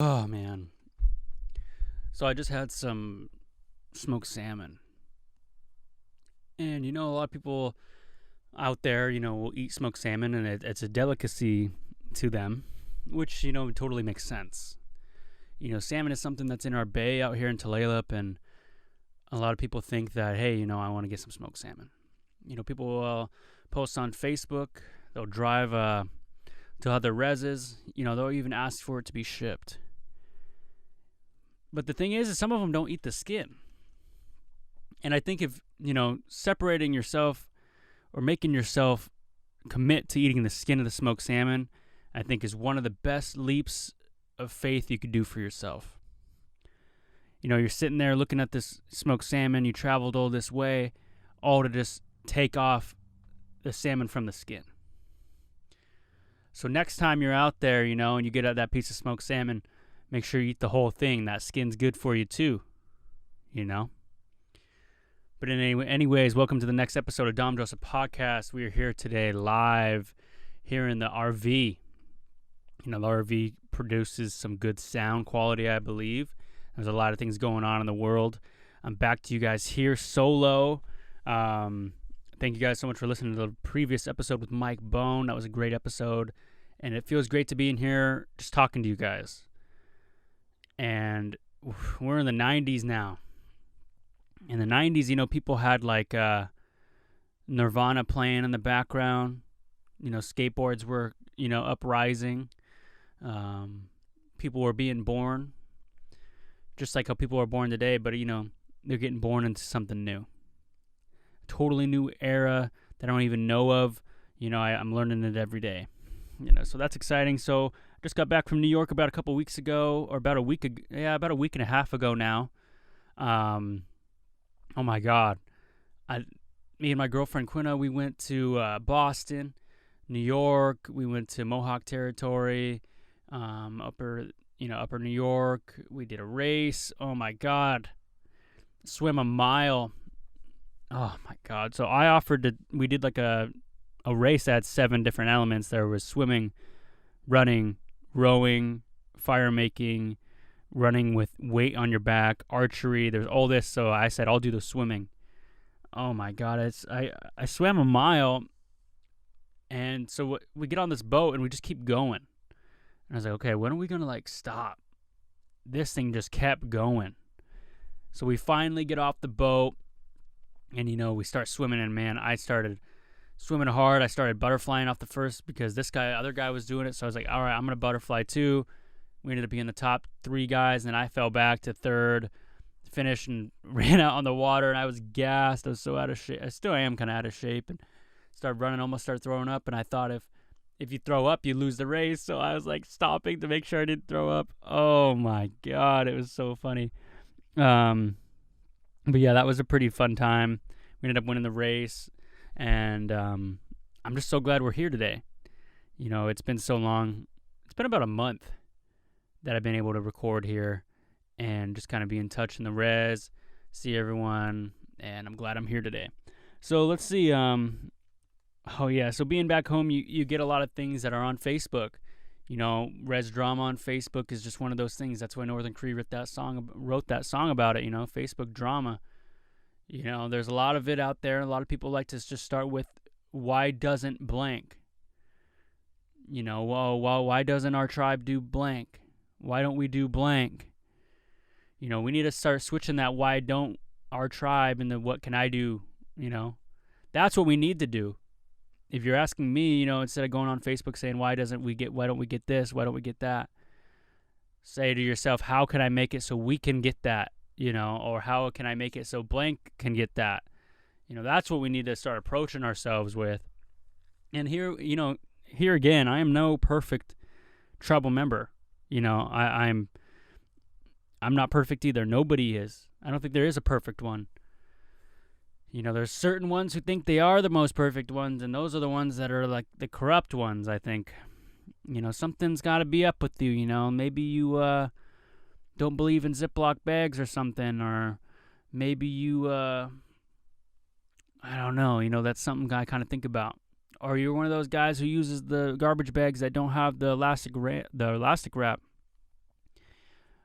Oh man. So I just had some smoked salmon. And a lot of people out there, will eat smoked salmon and it's a delicacy to them, which, totally makes sense. Salmon is something that's in our bay out here in Tulalip, and a lot of people think that, hey, I want to get some smoked salmon. People will post on Facebook, they'll drive to other reses, they'll even ask for it to be shipped. But the thing is some of them don't eat the skin. And I think if, separating yourself or making yourself commit to eating the skin of the smoked salmon, I think is one of the best leaps of faith you could do for yourself. You're sitting there looking at this smoked salmon, you traveled all this way, all to just take off the salmon from the skin. So next time you're out there, and you get out that piece of smoked salmon, make sure you eat the whole thing. That skin's good for you too, But anyways, welcome to the next episode of Dominick Joseph Podcast. We are here today live here in the RV. The RV produces some good sound quality, I believe. There's a lot of things going on in the world. I'm back to you guys here solo. Thank you guys so much for listening to the previous episode with Mike Bone. That was a great episode. And it feels great to be in here just talking to you guys. And we're in the 90s now. In the 90s, people had like Nirvana playing in the background. Skateboards were, uprising. People were being born. Just like how people are born today, but, they're getting born into something new. Totally new era that I don't even know of. I'm learning it every day. So that's exciting. So I just got back from New York about a couple weeks ago, or about a week and a half ago now. Oh my God. Me and my girlfriend Quinna, we went to Boston, New York. We went to Mohawk Territory, upper New York. We did a race. Oh my God. Swim a mile. Oh my God. So we did like a race that had 7 different elements. There was swimming, running, rowing, fire making, running with weight on your back, archery. There's all this. So I said, I'll do the swimming. Oh my God. I swam a mile. And so we get on this boat and we just keep going. And I was like, okay, when are we going to stop? This thing just kept going. So we finally get off the boat and, we start swimming. And man, I started swimming hard. I started butterflying off the first because other guy was doing it. So I was like, all right, I'm going to butterfly too. We ended up being the top 3 guys, and I fell back to third, finished, and ran out on the water, and I was gassed. I was so out of shape. I still am kind of out of shape, and started running, almost started throwing up, and I thought if you throw up, you lose the race, so I was stopping to make sure I didn't throw up. Oh my God, it was so funny. But yeah, that was a pretty fun time. We ended up winning the race, and I'm just so glad we're here today. It's been so long. It's been about a month that I've been able to record here and just kind of be in touch in the res, see everyone, and I'm glad I'm here today. So let's see. So being back home, you get a lot of things that are on Facebook. Res drama on Facebook is just one of those things. That's why Northern Cree wrote that song about it. Facebook drama. There's a lot of it out there. A lot of people like to just start with, why doesn't blank? Why doesn't our tribe do blank? Why don't we do blank? We need to start switching that why don't our tribe and the what can I do, That's what we need to do. If you're asking me, instead of going on Facebook saying why don't we get this, why don't we get that? Say to yourself, how can I make it so we can get that, or how can I make it so blank can get that? That's what we need to start approaching ourselves with. And here again, I am no perfect tribal member. I'm not perfect either. Nobody is. I don't think there is a perfect one. There's certain ones who think they are the most perfect ones, and those are the ones that are like the corrupt ones, I think. Something's got to be up with you, Maybe you don't believe in Ziploc bags or something, or maybe you, I don't know, that's something I kind of think about. Or you're one of those guys who uses the garbage bags that don't have the elastic wrap.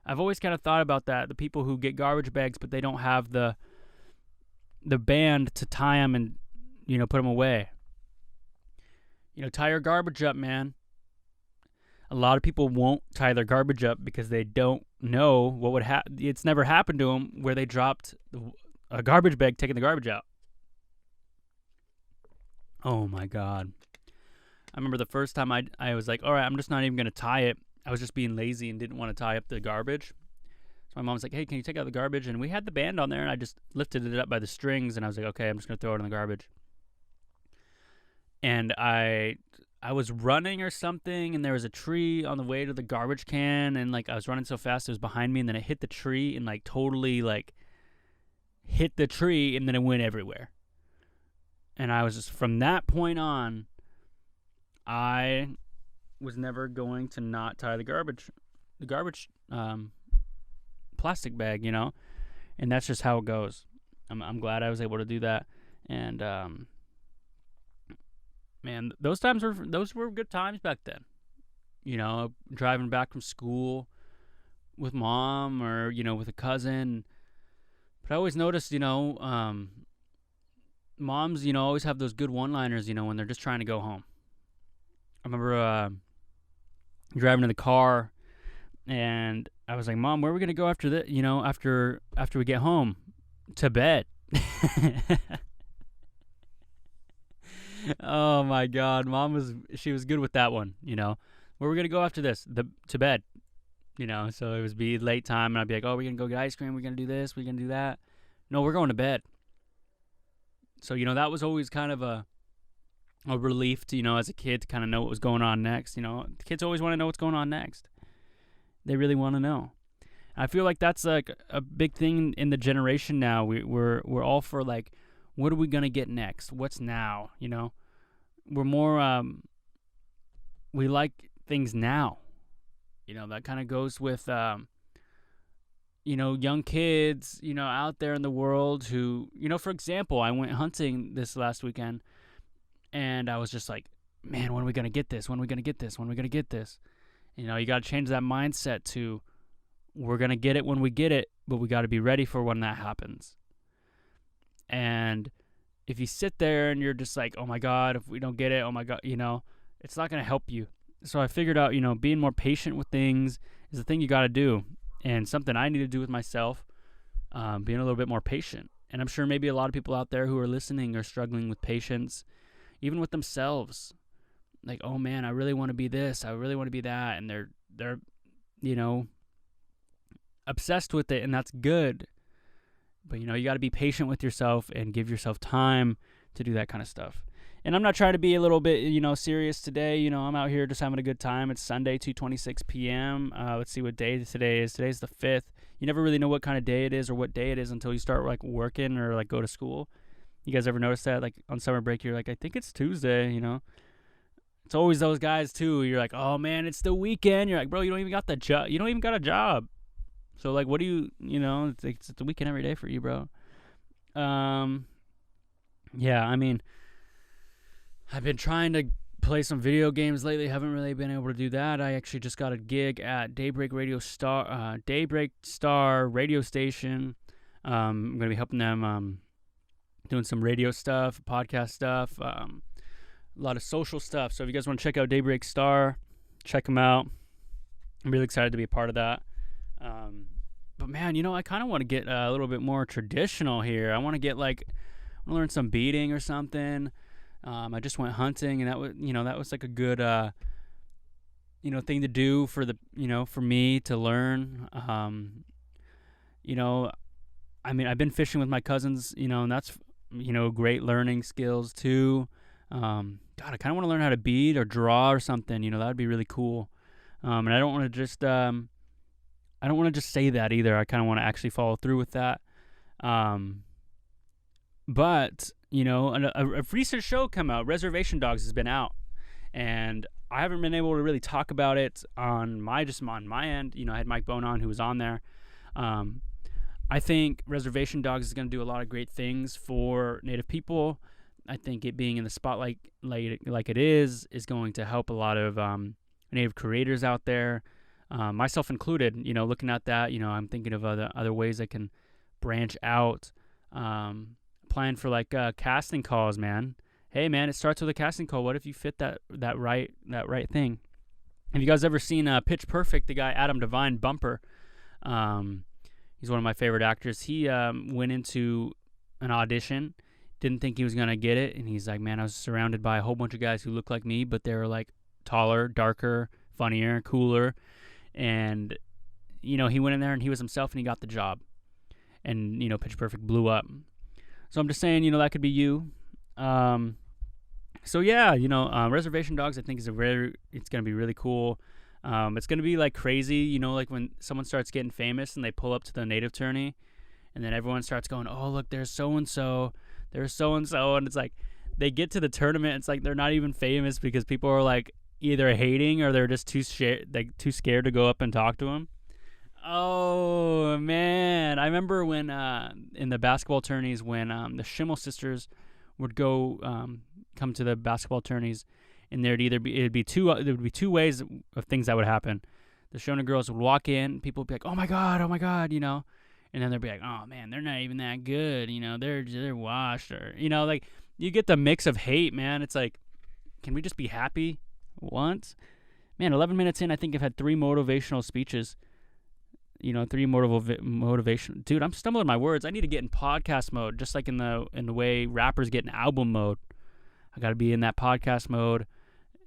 I've always kind of thought about that. The people who get garbage bags, but they don't have the band to tie them and, put them away. Tie your garbage up, man. A lot of people won't tie their garbage up because they don't know what would happen. It's never happened to them where they dropped a garbage bag taking the garbage out. Oh my God. I remember the first time I was like, all right, I'm just not even going to tie it. I was just being lazy and didn't want to tie up the garbage. So my mom was like, hey, can you take out the garbage? And we had the band on there, and I just lifted it up by the strings, and I was like, okay, I'm just going to throw it in the garbage. And I was running or something, and there was a tree on the way to the garbage can, and I was running so fast it was behind me, and then it hit the tree and totally hit the tree, and then it went everywhere. And I was just, from that point on, I was never going to not tie the garbage plastic bag, and that's just how it goes. I'm glad I was able to do that, and man, those were good times back then. Driving back from school with mom or with a cousin. But I always noticed, moms, always have those good one-liners, when they're just trying to go home. I remember driving in the car, and I was like, Mom, where are we going to go after this? After we get home? To bed. Oh my God, Mom she was good with that one. Where are we going to go after this? To bed. So it would be late time, and I'd be like, oh, we're going to go get ice cream. We're going to do this. We're going to do that. No, we're going to bed. So, that was always kind of a relief to, as a kid, to kind of know what was going on next. The kids always want to know what's going on next. They really want to know. I feel like that's a big thing in the generation now. We're all for what are we gonna get next? What's now? We're more we like things now. That kind of goes with young kids out there in the world who for example, I went hunting this last weekend, and I was just like, man, when are we gonna get this? When are we gonna get this? When are we gonna get this? You got to change that mindset to, we're going to get it when we get it, but we got to be ready for when that happens. And if you sit there and you're just like, oh my God, if we don't get it, oh my God, it's not going to help you. So I figured out, being more patient with things is the thing you got to do. And something I need to do with myself, being a little bit more patient. And I'm sure maybe a lot of people out there who are listening are struggling with patience, even with themselves. Like, oh man, I really want to be this, I really want to be that, and they're obsessed with it, and that's good. But you got to be patient with yourself and give yourself time to do that kind of stuff. And I'm not trying to be a little bit serious today. I'm out here just having a good time. It's Sunday, 2:26 p.m. Let's see what day today is. Today's the 5th. You never really know what kind of day it is or what day it is until you start working or go to school. You guys ever notice that? On summer break, you're like, I think it's Tuesday. It's always those guys too. You're like, oh man, it's the weekend. You're like, bro, you don't even got the job. You don't even got a job. So what do you, it's the weekend every day for you, bro. Yeah, I mean, I've been trying to play some video games lately. Haven't really been able to do that. I actually just got a gig at Daybreak Star radio station. I'm going to be helping them, doing some radio stuff, podcast stuff, a lot of social stuff. So if you guys want to check out Daybreak Star, check them out. I'm really excited to be a part of that. But man, I kind of want to get a little bit more traditional here. I want to learn some beading or something. I just went hunting, and that was a good, thing to do for for me to learn. I've been fishing with my cousins, and that's, great learning skills too. God, I kind of want to learn how to bead or draw or something. That would be really cool. And I don't want to just, say that either. I kind of want to actually follow through with that. But, a recent show come out, Reservation Dogs, has been out, and I haven't been able to really talk about it on my end. I had Mike Bone on, who was on there. I think Reservation Dogs is going to do a lot of great things for Native people. I think it being in the spotlight like it is going to help a lot of Native creators out there. myself included, looking at that, I'm thinking of other ways I can branch out. Applying for like casting calls, man. Hey, man, it starts with a casting call. What if you fit that right thing? Have you guys ever seen Pitch Perfect? The guy Adam Devine, Bumper. He's one of my favorite actors. He went into an audition, didn't think he was gonna get it, and he's like, man, I was surrounded by a whole bunch of guys who look like me, but they were like taller, darker, funnier, cooler, and he went in there and he was himself and he got the job, and Pitch Perfect blew up. So I'm just saying, that could be you. So yeah, Reservation Dogs I think it's gonna be really cool. It's gonna be like crazy, like when someone starts getting famous and they pull up to the native tourney, and then everyone starts going, oh look, there's so and so, and it's like they get to the tournament, it's like they're not even famous because people are like either hating or they're just too scared to go up and talk to them. Oh man, I remember when in the basketball tourneys when the Schimmel sisters would go come to the basketball tourneys, and there'd be two ways of things that would happen. The Shona girls would walk in, people would be like, oh my god, and then they'd be like, oh man, they're not even that good, they're washed, or like you get the mix of hate, man. It's like, can we just be happy once? Man, 11 minutes in, I think I've had 3 motivational speeches. 3 motivation. Dude, I'm stumbling my words. I need to get in podcast mode, just like in the way rappers get in album mode. I got to be in that podcast mode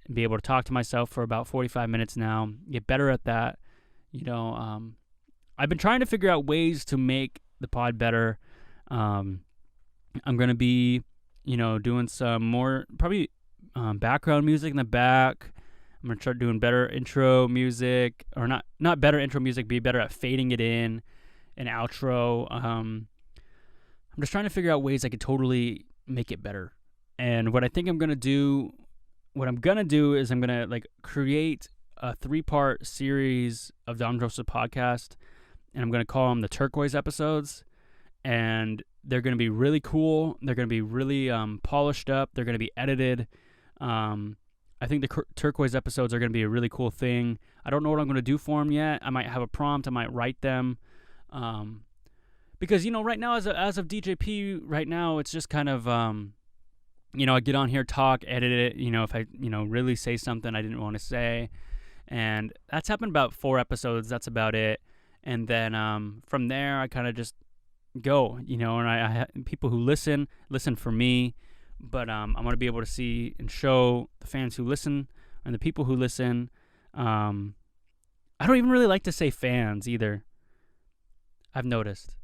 and be able to talk to myself for about 45 minutes now. Get better at that. I've been trying to figure out ways to make the pod better. I'm going to be, doing some more probably background music in the back. I'm going to start doing better intro music, or not better intro music, be better at fading it in, an outro. I'm just trying to figure out ways I could totally make it better. And what I think I'm going to do is I'm going to create a 3-part series of Dominick Joseph podcast, and I'm going to call them the turquoise episodes. And they're going to be really cool. They're going to be really polished up. They're going to be edited. I think the turquoise episodes are going to be a really cool thing. I don't know what I'm going to do for them yet. I might have a prompt. I might write them. Because, right now as of DJP, right now, it's just kind of, I get on here, talk, edit it, if I, really say something I didn't want to say. And that's happened about 4 episodes. That's about it. And then from there, I kind of just go, and I people who listen for me. But I'm going to be able to see and show the fans who listen and the people who listen. I don't even really like to say fans either. I've noticed.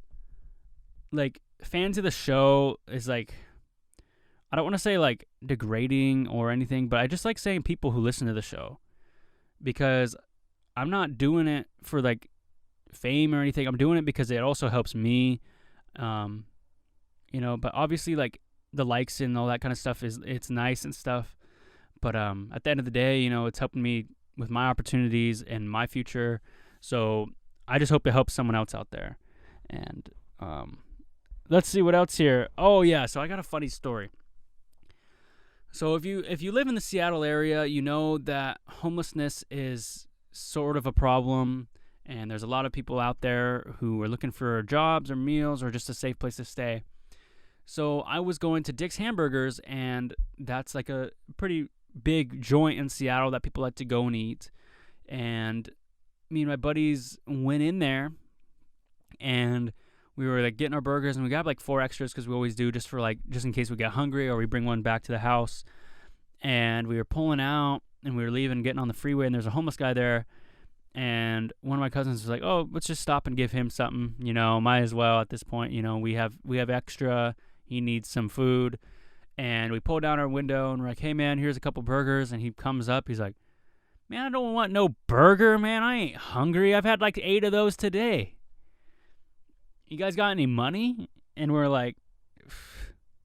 Like, fans of the show is like, I don't want to say like degrading or anything, but I just like saying people who listen to the show. Because I'm not doing it for like fame or anything. I'm doing it because it also helps me. But obviously like, the likes and all that kind of stuff it's nice and stuff, but at the end of the day, it's helping me with my opportunities and my future. So I just hope it helps someone else out there. And let's see what else here. Oh yeah, so I got a funny story. So if you live in the Seattle area, you know that homelessness is sort of a problem, and there's a lot of people out there who are looking for jobs or meals or just a safe place to stay. So I was going to Dick's Hamburgers, and that's like a pretty big joint in Seattle that people like to go and eat. And me and my buddies went in there, and we were like getting our burgers, and we got like 4 extras because we always do, just in case we get hungry or we bring one back to the house. And we were pulling out, and we were leaving, getting on the freeway, and there's a homeless guy there. And one of my cousins was like, "Oh, let's just stop and give him something. Might as well at this point. We have extra." He needs some food. And we pull down our window and we're like, "Hey man, here's a couple burgers." And he comes up, he's like, "Man, I don't want no burger, man. I ain't hungry. I've had like 8 of those today. You guys got any money?" And we're like,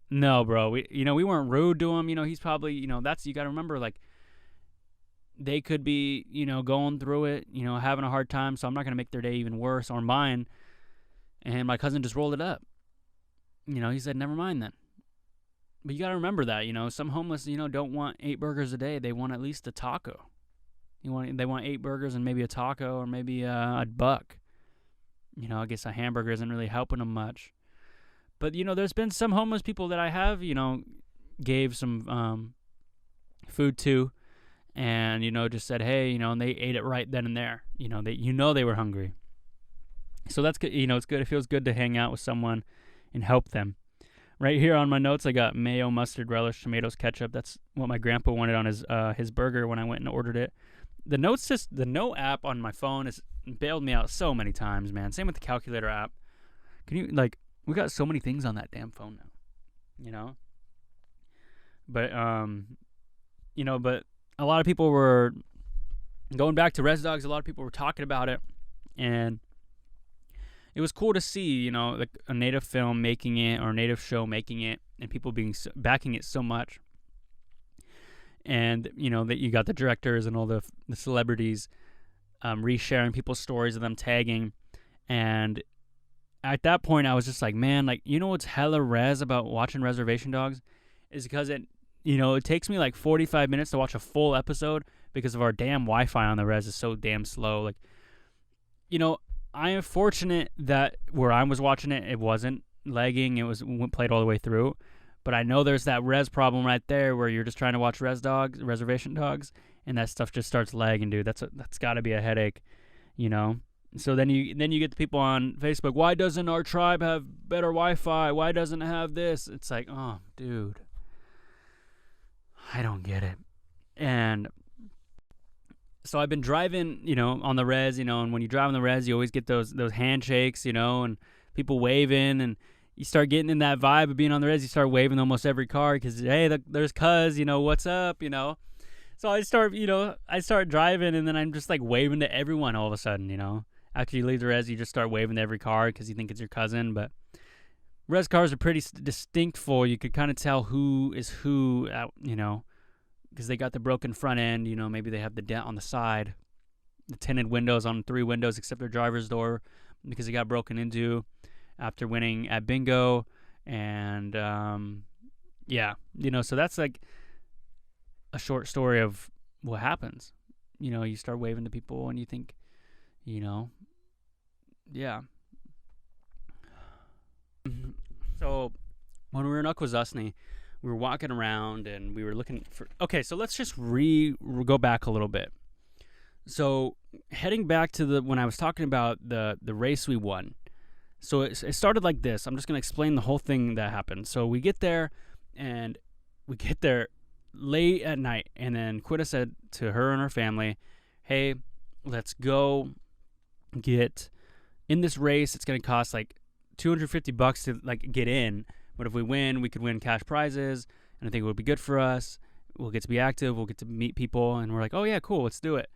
"No, bro. We weren't rude to him. He's probably, that's, you got to remember, like, they could be, going through it, having a hard time. So I'm not going to make their day even worse, or mine." And my cousin just rolled it up. He said, "Never mind then." But you got to remember that, some homeless, don't want 8 burgers a day. They want at least a taco. They want 8 burgers and maybe a taco or maybe a buck. I guess a hamburger isn't really helping them much. But, there's been some homeless people that I have, gave some food to and, just said, hey, and they ate it right then and there. They were hungry. So that's good. It's good. It feels good to hang out with someone and help them. Right here on my notes, I got mayo, mustard, relish, tomatoes, ketchup. That's what my grandpa wanted on his burger when I went and ordered it. The Note app on my phone has bailed me out so many times, man. Same with the calculator app. We got so many things on that damn phone now, But, but a lot of people were going back to Res Dogs. A lot of people were talking about it, and it was cool to see, like a native film making it or a native show making it, and people backing it so much. And, that you got the directors and all the celebrities resharing people's stories of them tagging. And at that point, I was just like, man, what's hella res about watching Reservation Dogs is because it takes me like 45 minutes to watch a full episode because of our damn Wi-Fi on the res is so damn slow. I am fortunate that where I was watching it, it wasn't lagging. It played all the way through. But I know there's that res problem right there where you're just trying to watch Reservation Dogs, and that stuff just starts lagging, dude. That's got to be a headache, So then you get the people on Facebook. Why doesn't our tribe have better Wi-Fi? Why doesn't it have this? It's like, oh, dude, I don't get it. And so I've been driving, on the res, and when you drive on the res, you always get those handshakes, and people waving, and you start getting in that vibe of being on the res. You start waving to almost every car because, hey, there's cuz, what's up, So I start driving, and then I'm just like waving to everyone all of a sudden, After you leave the res, you just start waving to every car because you think it's your cousin. But res cars are pretty distinctful. You could kind of tell who is who, because they got the broken front end. Maybe they have the dent on the side, the tinted windows on 3 windows except their driver's door because they got broken into after winning at bingo. And, so that's like a short story of what happens. You start waving to people and you think, yeah. So when we were in Akwesasne, we were walking around and we were looking for... Okay, so let's just go back a little bit. So heading back to when I was talking about the race we won. So it started like this. I'm just going to explain the whole thing that happened. So we get there, and we get there late at night. And then Quita said to her and her family, hey, let's go get in this race. It's going to cost like $250 to like get in. But if we win, we could win cash prizes. And I think it would be good for us. We'll get to be active. We'll get to meet people. And we're like, oh, yeah, cool. Let's do it.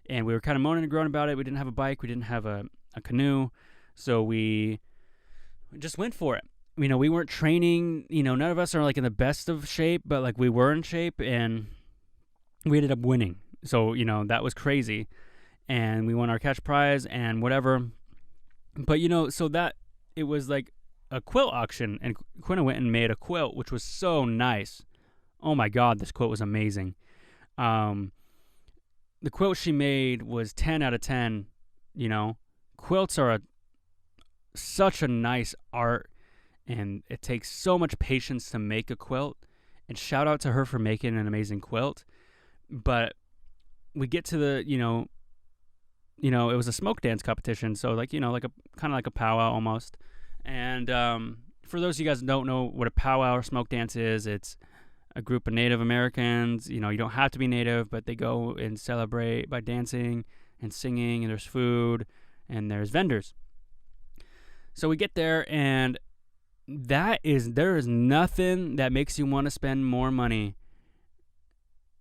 And we were kind of moaning and groaning about it. We didn't have a bike. We didn't have a canoe. So we just went for it. We weren't training. None of us are like in the best of shape, but like we were in shape, and we ended up winning. So, that was crazy. And we won our cash prize and whatever. But, so that it was like a quilt auction, and Quinna went and made a quilt, which was so nice. Oh my God, this quilt was amazing. The quilt she made was 10 out of 10. Quilts are such a nice art, and it takes so much patience to make a quilt, and shout out to her for making an amazing quilt. But we get to the, it was a smoke dance competition, so like, like a kind of like a powwow almost. And for those of you guys who don't know what a powwow or smoke dance is, it's a group of Native Americans. You don't have to be Native, but they go and celebrate by dancing and singing, and there's food and there's vendors. So we get there, and there is nothing that makes you want to spend more money.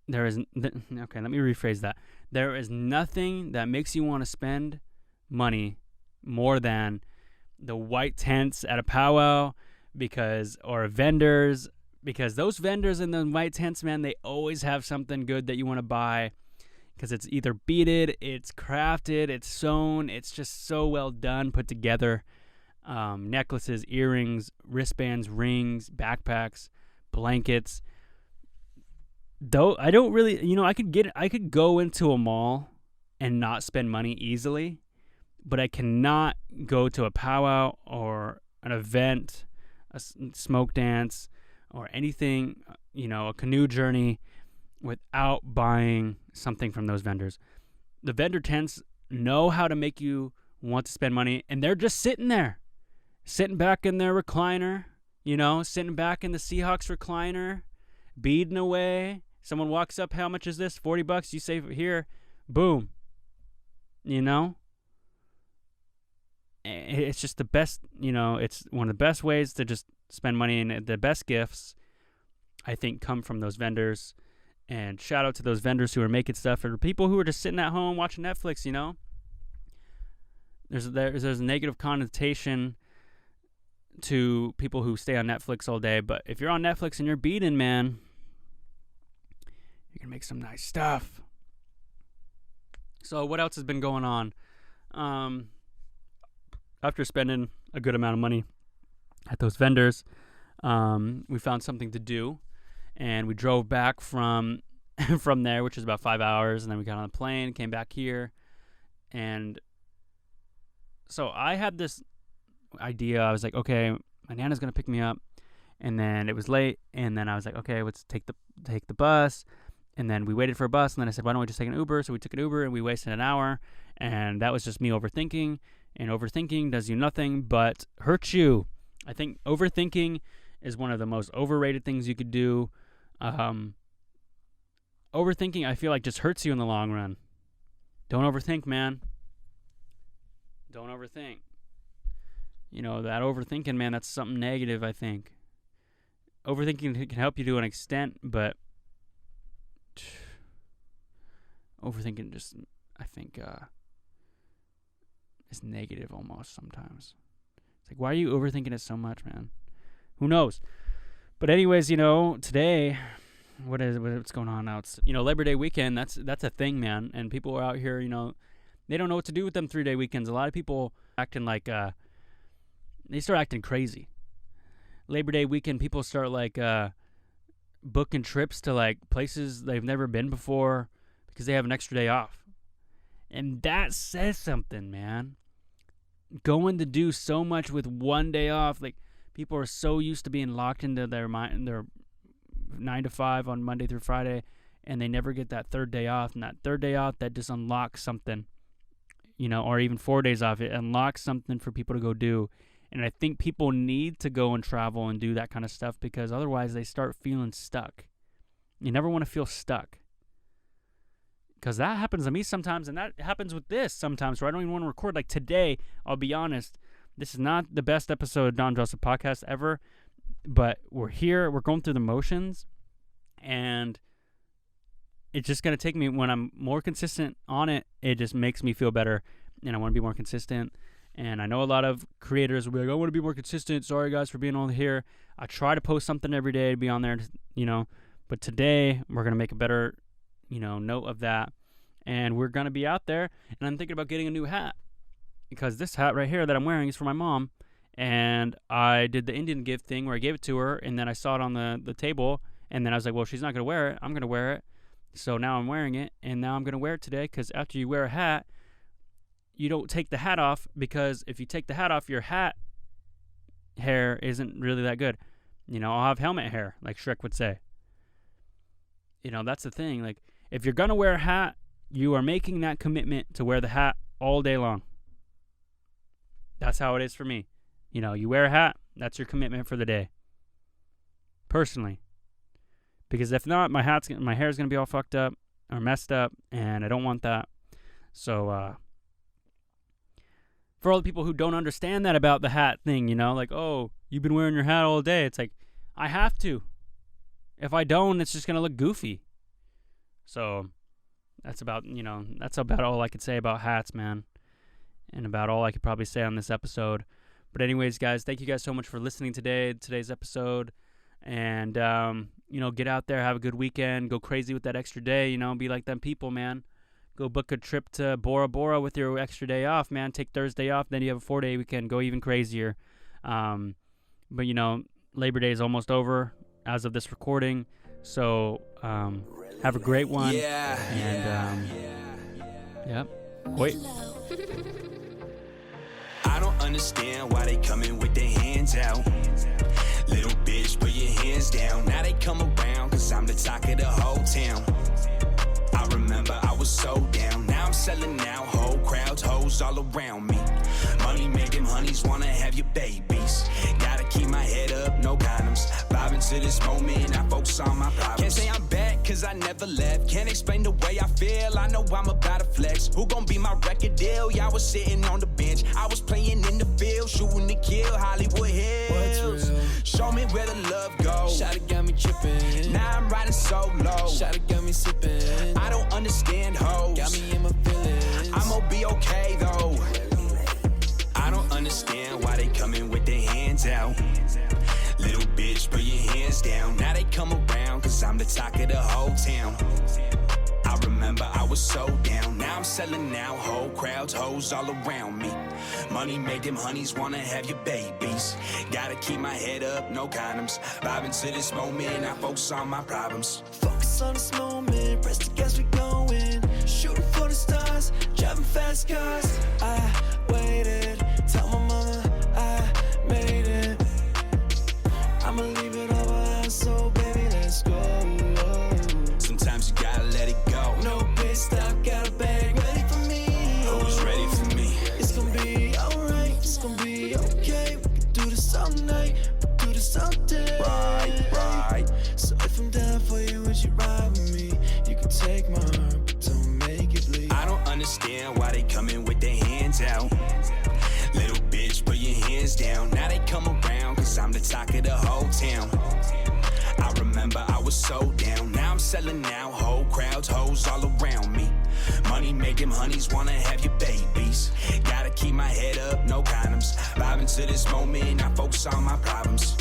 Okay, let me rephrase that. There is nothing that makes you want to spend money more than the white tents at a powwow or vendors, because those vendors in the white tents, man, they always have something good that you want to buy, because it's either beaded, it's crafted, it's sewn, it's just so well done, put together. Necklaces, earrings, wristbands, rings, backpacks, blankets. though I don't really, I could go into a mall and not spend money easily, but I cannot go to a powwow or an event, a smoke dance, or anything, a canoe journey without buying something from those vendors. The vendor tents know how to make you want to spend money, and they're just sitting there, sitting back in their recliner, sitting back in the Seahawks recliner, beading away. Someone walks up, how much is this? $40. You say here, boom. It's just the best, it's one of the best ways to just spend money, and the best gifts, I think, come from those vendors. And shout out to those vendors who are making stuff for people who are just sitting at home watching Netflix, There's a negative connotation to people who stay on Netflix all day, but if you're on Netflix and you're beating, man, you're going to make some nice stuff. So what else has been going on? After spending a good amount of money at those vendors, we found something to do, and we drove back from there, which is about 5 hours, and then we got on a plane, came back here, and so I had this idea. I was like, okay, my Nana's gonna pick me up, and then it was late, and then I was like, okay, let's take the bus, and then we waited for a bus, and then I said, why don't we just take an Uber? So we took an Uber, and we wasted an hour, and that was just me overthinking, and overthinking does you nothing but hurt you. I think overthinking is one of the most overrated things you could do. Overthinking, I feel like, just hurts you in the long run. Don't overthink, man. Don't overthink. That overthinking, man, that's something negative, I think. Overthinking can help you to an extent, but overthinking just, I think, is negative almost sometimes. It's like, why are you overthinking it so much, man? Who knows? But anyways, today, what's going on now? It's, Labor Day weekend. That's a thing, man. And people are out here, they don't know what to do with them 3-day weekends. A lot of people acting like, they start acting crazy. Labor Day weekend, people start booking trips to places they've never been before because they have an extra day off. And that says something, man. Going to do so much with one day off, people are so used to being locked into their 9 to 5 on Monday through Friday, and they never get that third day off. And that third day off, that just unlocks something, or even 4 days off. It unlocks something for people to go do. And I think people need to go and travel and do that kind of stuff, because otherwise they start feeling stuck. You never want to feel stuck, because that happens to me sometimes, and that happens with this sometimes, where I don't even want to record. Like today, I'll be honest, this is not the best episode of Don Joseph Podcast ever, but we're here, we're going through the motions, and it's just going to take me, when I'm more consistent on it, it just makes me feel better, and I want to be more consistent. And I know a lot of creators will be like, I want to be more consistent. Sorry, guys, for being on here. I try to post something every day to be on there, but today we're going to make a better, note of that. And we're going to be out there, and I'm thinking about getting a new hat, because this hat right here that I'm wearing is for my mom. And I did the Indian gift thing where I gave it to her, and then I saw it on the table, and then I was like, well, she's not going to wear it. I'm going to wear it. So now I'm wearing it, and now I'm going to wear it today, because after you wear a hat, you don't take the hat off, because if you take the hat off, your hat hair isn't really that good. I'll have helmet hair, like Shrek would say. That's the thing. If you're going to wear a hat, you are making that commitment to wear the hat all day long. That's how it is for me. You wear a hat, that's your commitment for the day. Personally. Because if not, my hair is going to be all fucked up or messed up, and I don't want that. So, for all the people who don't understand that about the hat thing, oh, you've been wearing your hat all day. It's like, I have to. If I don't, it's just going to look goofy. So, that's about all I could say about hats, man. And about all I could probably say on this episode. But anyways, guys, thank you guys so much for listening today's episode. And, get out there, have a good weekend, go crazy with that extra day, be like them people, man. Go book a trip to Bora Bora with your extra day off, man. Take Thursday off, then you have a 4-day weekend. Go even crazier. But, Labor Day is almost over as of this recording. So Have a great one. Yeah. And yep. Wait. I don't understand why they coming with their hands out. Little bitch, put your hands down. Now they come around, cause I'm the talk of the whole town. I remember I was so down. Now I'm selling out, whole crowds, hoes all around me. Money make them honeys wanna have your babies. Gotta keep my head up, no condoms. Vibing to this moment, I focus on my problems. Can't say I'm back, cause I never left. Can't explain the way I feel, I know I'm about to flex. Who gon' be my record deal? Y'all was sitting on the bench. I was playing in the field, shooting to kill, Hollywood Hills. Show me where the love goes. Shawty got me trippin'. Now I'm riding solo. Shawty got me sippin'. I don't understand hoes. Got me in my feelings. I'ma be okay though. I don't understand why they coming with their hands out. Little bitch, put your hands down. Now they come around, cause I'm the talk of the whole town. I remember I was so down. Now I'm selling out, whole crowds, hoes all around me. Money make them honeys wanna have your babies. Gotta keep my head up, no condoms. Vibing to this moment, I focus on my problems. Focus on this moment, press the gas, we going. Shooting for the stars, driving fast cars. I waited, tell my mama I made it. I'ma leave it all behind, so baby, let's go. Sometimes you gotta let it go. No pit stop, got a bag ready for me. Who's ready for me? It's gonna be alright, it's gonna be okay. We can do this all night, we can do this all day. Right. So if I'm down for you, would you ride with me? You can take my arm, but don't make it bleed. I don't understand why they coming with their hands out. Little bitch, put your hands down. Now they come around, cause I'm the talk of the whole town. I remember I was so down. Now I'm selling out, whole crowds, hoes all around me. Money make them honeys wanna have your babies. Gotta keep my head up, no condoms. Vibing to this moment, I focus on my problems.